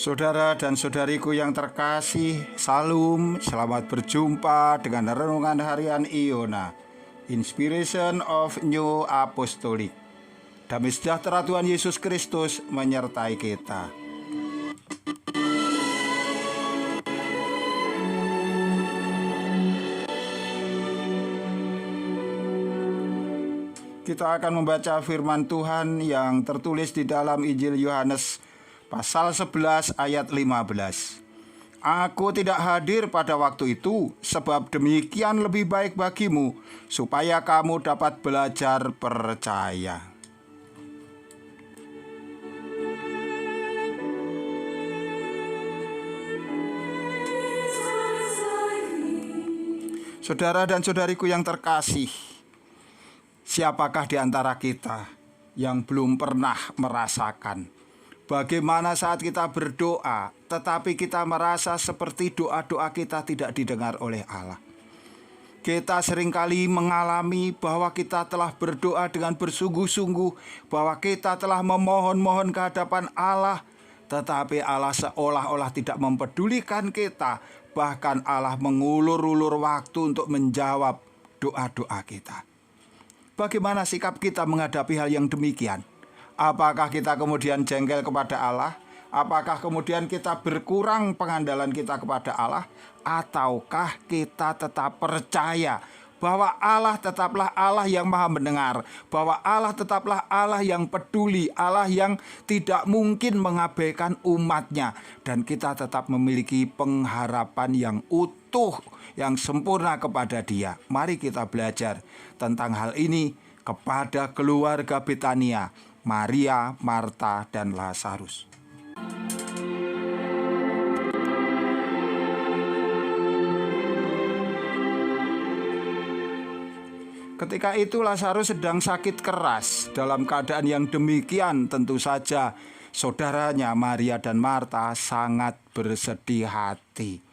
Saudara dan saudariku yang terkasih, Salam, selamat berjumpa dengan Renungan Harian Iona, Inspiration of New Apostolic. Damai sejahtera Tuhan Yesus Kristus menyertai kita. Kita akan membaca firman Tuhan yang tertulis di dalam Injil Yohanes Pasal 11 ayat 15. Aku tidak hadir pada waktu itu, sebab demikian lebih baik bagimu, supaya kamu dapat belajar percaya. Saudara dan saudariku yang terkasih, siapakah di antara kita yang belum pernah merasakan bagaimana saat kita berdoa, tetapi kita merasa seperti doa-doa kita tidak didengar oleh Allah? Kita seringkali mengalami bahwa kita telah berdoa dengan bersungguh-sungguh, bahwa kita telah memohon-mohon ke hadapan Allah, tetapi Allah seolah-olah tidak mempedulikan kita. Bahkan Allah mengulur-ulur waktu untuk menjawab doa-doa kita. Bagaimana sikap kita menghadapi hal yang demikian? Apakah kita kemudian jengkel kepada Allah? Apakah kemudian kita berkurang pengandalan kita kepada Allah? Ataukah kita tetap percaya bahwa Allah tetaplah Allah yang maha mendengar, bahwa Allah tetaplah Allah yang peduli, Allah yang tidak mungkin mengabaikan umatnya, dan kita tetap memiliki pengharapan yang utuh, yang sempurna kepada Dia? Mari kita belajar tentang hal ini kepada keluarga Betania, Maria, Marta, dan Lazarus. Ketika itu Lazarus sedang sakit keras. Dalam keadaan yang demikian, tentu saja saudaranya Maria dan Marta sangat bersedih hati.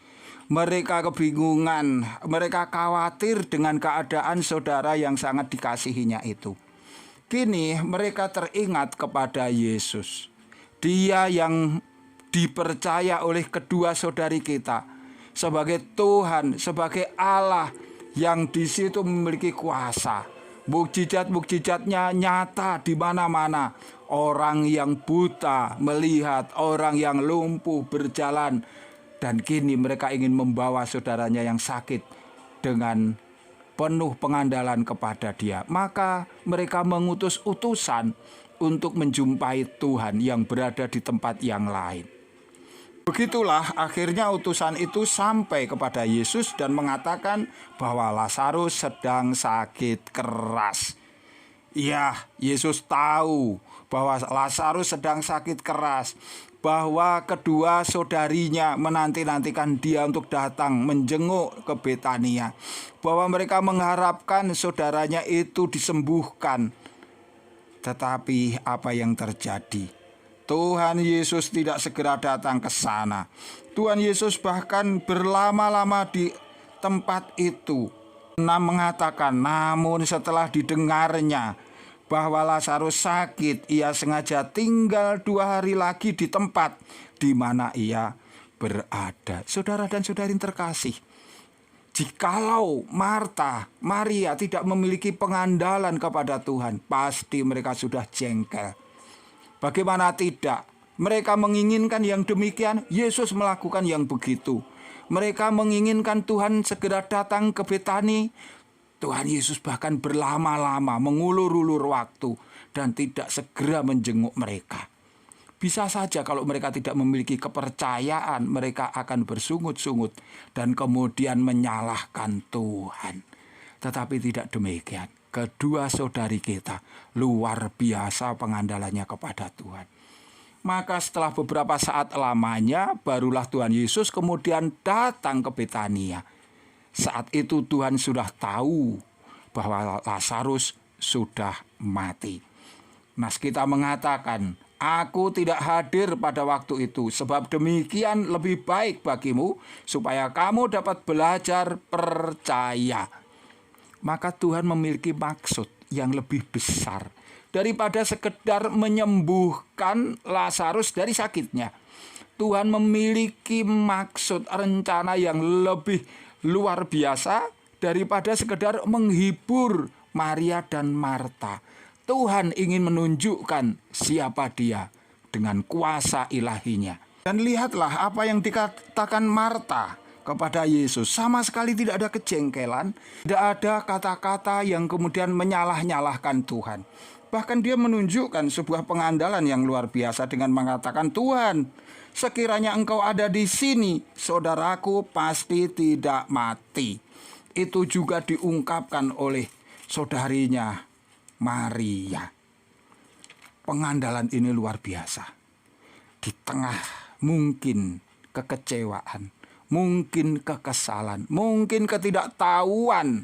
Mereka kebingungan, mereka khawatir dengan keadaan saudara yang sangat dikasihinya itu. Kini mereka teringat kepada Yesus. Dia yang dipercaya oleh kedua saudari kita sebagai Tuhan, sebagai Allah yang di situ memiliki kuasa. Mukjizat-mukjizatnya nyata di mana-mana. Orang yang buta melihat, orang yang lumpuh berjalan. Dan kini mereka ingin membawa saudaranya yang sakit dengan penuh pengandalan kepada Dia. Maka mereka mengutus utusan untuk menjumpai Tuhan yang berada di tempat yang lain. Begitulah akhirnya utusan itu sampai kepada Yesus dan mengatakan bahwa Lazarus sedang sakit keras. Ya, Yesus tahu bahwa Lazarus sedang sakit keras, bahwa kedua saudarinya menanti-nantikan dia untuk datang menjenguk ke Betania, bahwa mereka mengharapkan saudaranya itu disembuhkan. Tetapi apa yang terjadi? Tuhan Yesus tidak segera datang ke sana. Tuhan Yesus bahkan berlama-lama di tempat itu. Mengatakan, namun setelah didengarnya bahwa Lazarus sakit, ia sengaja tinggal 2 hari lagi di tempat di mana ia berada. Saudara dan saudari terkasih, jikalau Marta, Maria tidak memiliki pengandalan kepada Tuhan, pasti mereka sudah jengkel. Bagaimana tidak? Mereka menginginkan yang demikian, Yesus melakukan yang begitu. Mereka menginginkan Tuhan segera datang ke Betani. Tuhan Yesus bahkan berlama-lama mengulur-ulur waktu dan tidak segera menjenguk mereka. Bisa saja kalau mereka tidak memiliki kepercayaan, mereka akan bersungut-sungut dan kemudian menyalahkan Tuhan. Tetapi tidak demikian. Kedua saudari kita luar biasa pengandalannya kepada Tuhan. Maka setelah beberapa saat lamanya, barulah Tuhan Yesus kemudian datang ke Betania. Saat itu Tuhan sudah tahu bahwa Lazarus sudah mati. Nas kita mengatakan, aku tidak hadir pada waktu itu, sebab demikian lebih baik bagimu, supaya kamu dapat belajar percaya. Maka Tuhan memiliki maksud yang lebih besar daripada sekedar menyembuhkan Lazarus dari sakitnya. Tuhan memiliki maksud rencana yang lebih luar biasa daripada sekedar menghibur Maria dan Marta. Tuhan ingin menunjukkan siapa Dia dengan kuasa ilahinya. Dan lihatlah apa yang dikatakan Marta kepada Yesus. Sama sekali tidak ada kejengkelan, tidak ada kata-kata yang kemudian menyalah-nyalahkan Tuhan. Bahkan dia menunjukkan sebuah pengandalan yang luar biasa dengan mengatakan, Tuhan, sekiranya Engkau ada di sini, saudaraku pasti tidak mati. Itu juga diungkapkan oleh saudarinya Maria. Pengandalan ini luar biasa. Di tengah mungkin kekecewaan, mungkin kekesalan, mungkin ketidaktahuan,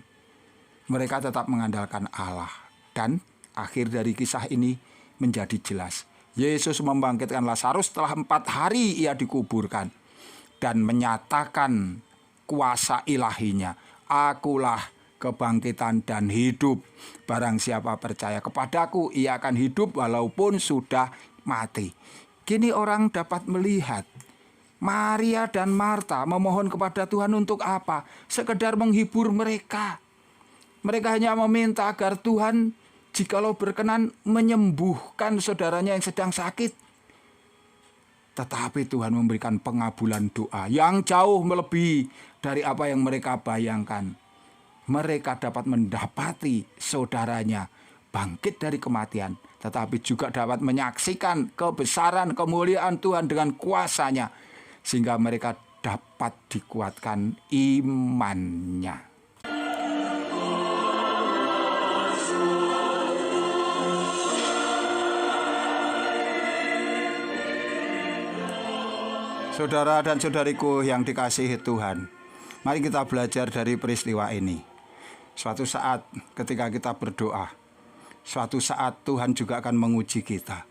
mereka tetap mengandalkan Allah. Dan akhir dari kisah ini menjadi jelas. Yesus membangkitkan Lazarus setelah 4 hari ia dikuburkan. Dan menyatakan kuasa ilahinya. Akulah kebangkitan dan hidup. Barang siapa percaya kepadaku, ia akan hidup walaupun sudah mati. Kini orang dapat melihat Maria dan Marta memohon kepada Tuhan untuk apa? Sekedar menghibur mereka. Mereka hanya meminta agar Tuhan jikalau berkenan menyembuhkan saudaranya yang sedang sakit. Tetapi Tuhan memberikan pengabulan doa yang jauh melebihi dari apa yang mereka bayangkan. Mereka dapat mendapati saudaranya bangkit dari kematian, tetapi juga dapat menyaksikan kebesaran kemuliaan Tuhan dengan kuasanya, sehingga mereka dapat dikuatkan imannya. Saudara dan saudariku yang dikasihi Tuhan, mari kita belajar dari peristiwa ini. Suatu saat ketika kita berdoa, suatu saat Tuhan juga akan menguji kita.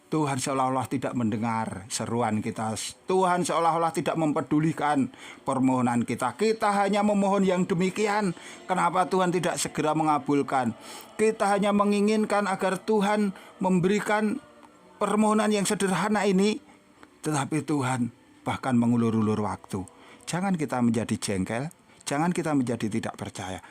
Tuhan seolah-olah tidak mendengar seruan kita. Tuhan seolah-olah tidak mempedulikan permohonan kita. Kita hanya memohon yang demikian. Kenapa Tuhan tidak segera mengabulkan? Kita hanya menginginkan agar Tuhan memberikan permohonan yang sederhana ini. Tetapi Tuhan bahkan mengulur-ulur waktu. Jangan kita menjadi jengkel. Jangan kita menjadi tidak percaya.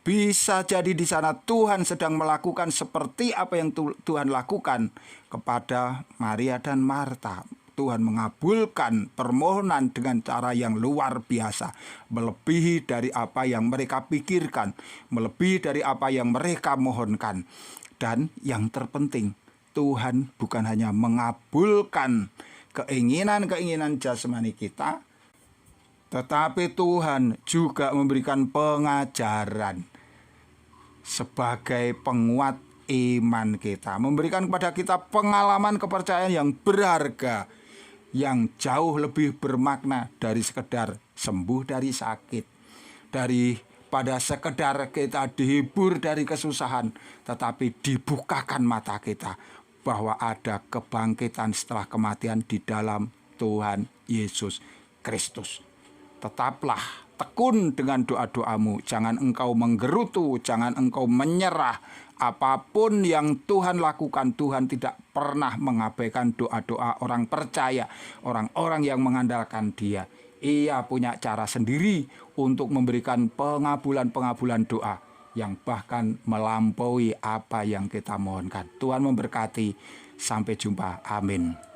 Bisa jadi di sana Tuhan sedang melakukan seperti apa yang Tuhan lakukan kepada Maria dan Marta. Tuhan mengabulkan permohonan dengan cara yang luar biasa, melebihi dari apa yang mereka pikirkan, melebihi dari apa yang mereka mohonkan. Dan yang terpenting, Tuhan bukan hanya mengabulkan keinginan-keinginan jasmani kita, tetapi Tuhan juga memberikan pengajaran sebagai penguat iman kita, memberikan kepada kita pengalaman kepercayaan yang berharga, yang jauh lebih bermakna dari sekedar sembuh dari sakit, daripada sekedar kita dihibur dari kesusahan, tetapi dibukakan mata kita bahwa ada kebangkitan setelah kematian di dalam Tuhan Yesus Kristus. Tetaplah tekun dengan doa-doamu. Jangan engkau menggerutu, jangan engkau menyerah. Apapun yang Tuhan lakukan, Tuhan tidak pernah mengabaikan doa-doa orang percaya, orang-orang yang mengandalkan Dia. Ia punya cara sendiri untuk memberikan pengabulan-pengabulan doa yang bahkan melampaui apa yang kita mohonkan. Tuhan memberkati. Sampai jumpa. Amin.